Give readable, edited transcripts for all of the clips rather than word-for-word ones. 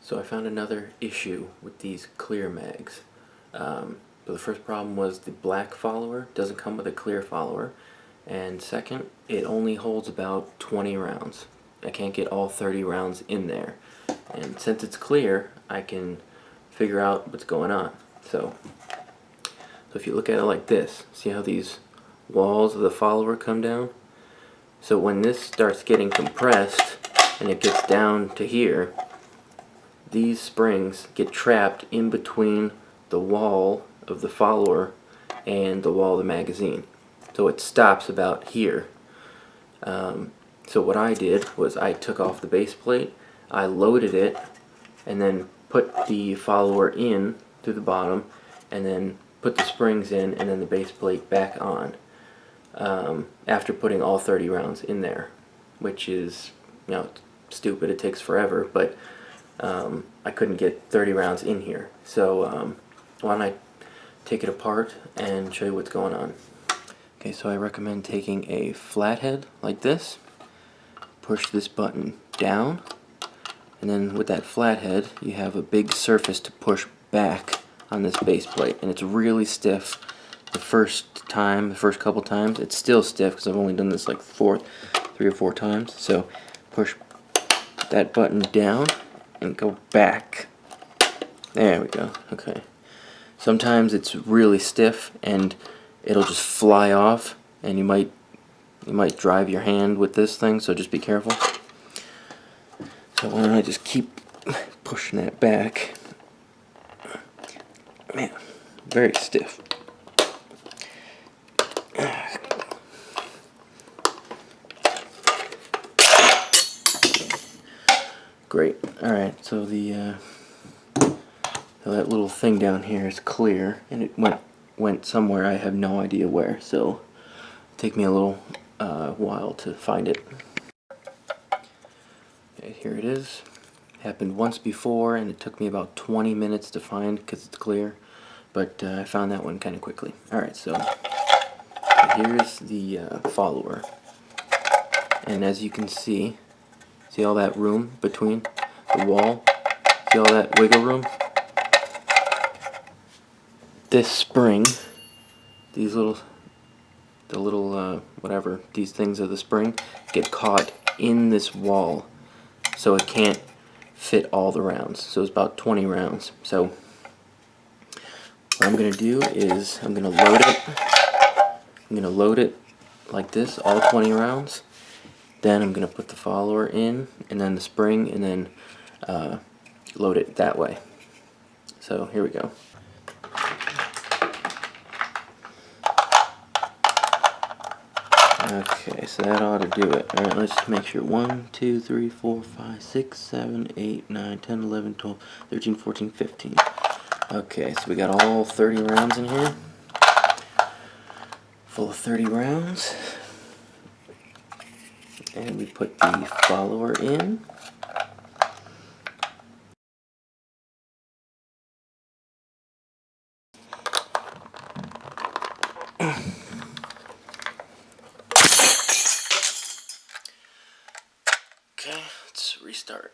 So I found another issue with these clear mags. So the first problem was the black follower doesn't come with a clear follower, and second, it only holds about 20 rounds. I can't get all 30 rounds in there, and since it's clear, I can figure out what's going on. So if you look at it like this, see how these walls of the follower come down? So when this starts getting compressed and it gets down to here, these springs get trapped in between the wall of the follower and the wall of the magazine. So it stops about here. So what I did was I took off the base plate, I loaded it, and then put the follower in through the bottom, and then put the springs in, and then the base plate back on. After putting all 30 rounds in there, which is, stupid. It takes forever, but I couldn't get 30 rounds in here. So why don't I take it apart and show you what's going on. Okay, so I recommend taking a flathead like this, push this button down, and then with that flathead you have a big surface to push back on this base plate, and it's really stiff. The first couple times, it's still stiff because I've only done this like 3 or 4 times. So push that button down and go back. There we go. Okay. Sometimes it's really stiff and it'll just fly off, and you might drive your hand with this thing, so just be careful. So why don't I just keep pushing that back. Man, very stiff. Great. Alright, so that little thing down here is clear, and it went somewhere, I have no idea where, so it'll take me a little while to find it. Okay, here it is. Happened once before, and it took me about 20 minutes to find because it's clear, but I found that one kind of quickly. Alright, so here's the follower, and as you can see all that room between the wall? See all that wiggle room? This spring, these little whatever, these things of the spring get caught in this wall, so it can't fit all the rounds. So it's about 20 rounds. So what I'm going to do is I'm going to load it. I'm going to load it like this, all 20 rounds. Then I'm going to put the follower in, and then the spring, and then load it that way. So here we go. Okay, so that ought to do it. Alright, let's just make sure. 1, 2, 3, 4, 5, 6, 7, 8, 9, 10, 11, 12, 13, 14, 15. Okay, so we got all 30 rounds in here. Full of 30 rounds. And we put the follower in. Okay, let's restart.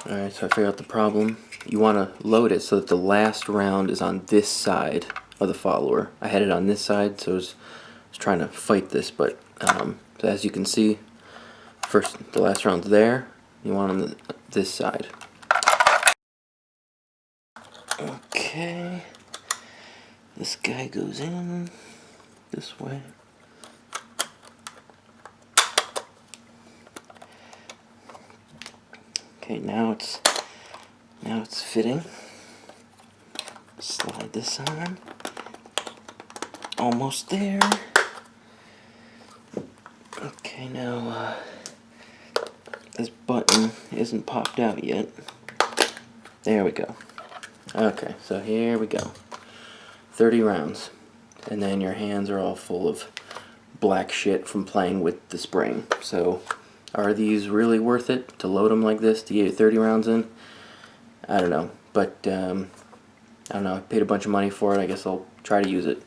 Alright, so I figured out the problem. You want to load it so that the last round is on this side of the follower. I had it on this side, so I was trying to fight this, but so as you can see, the last round's there. You want on this side. Okay, this guy goes in this way. Okay, now it's fitting. Slide this on. Almost there. Okay, now this button isn't popped out yet. There we go. Okay, so here we go. 30 rounds. And then your hands are all full of black shit from playing with the spring. So, are these really worth it to load them like this to get 30 rounds in? I don't know. But, I don't know. I paid a bunch of money for it. I guess I'll try to use it.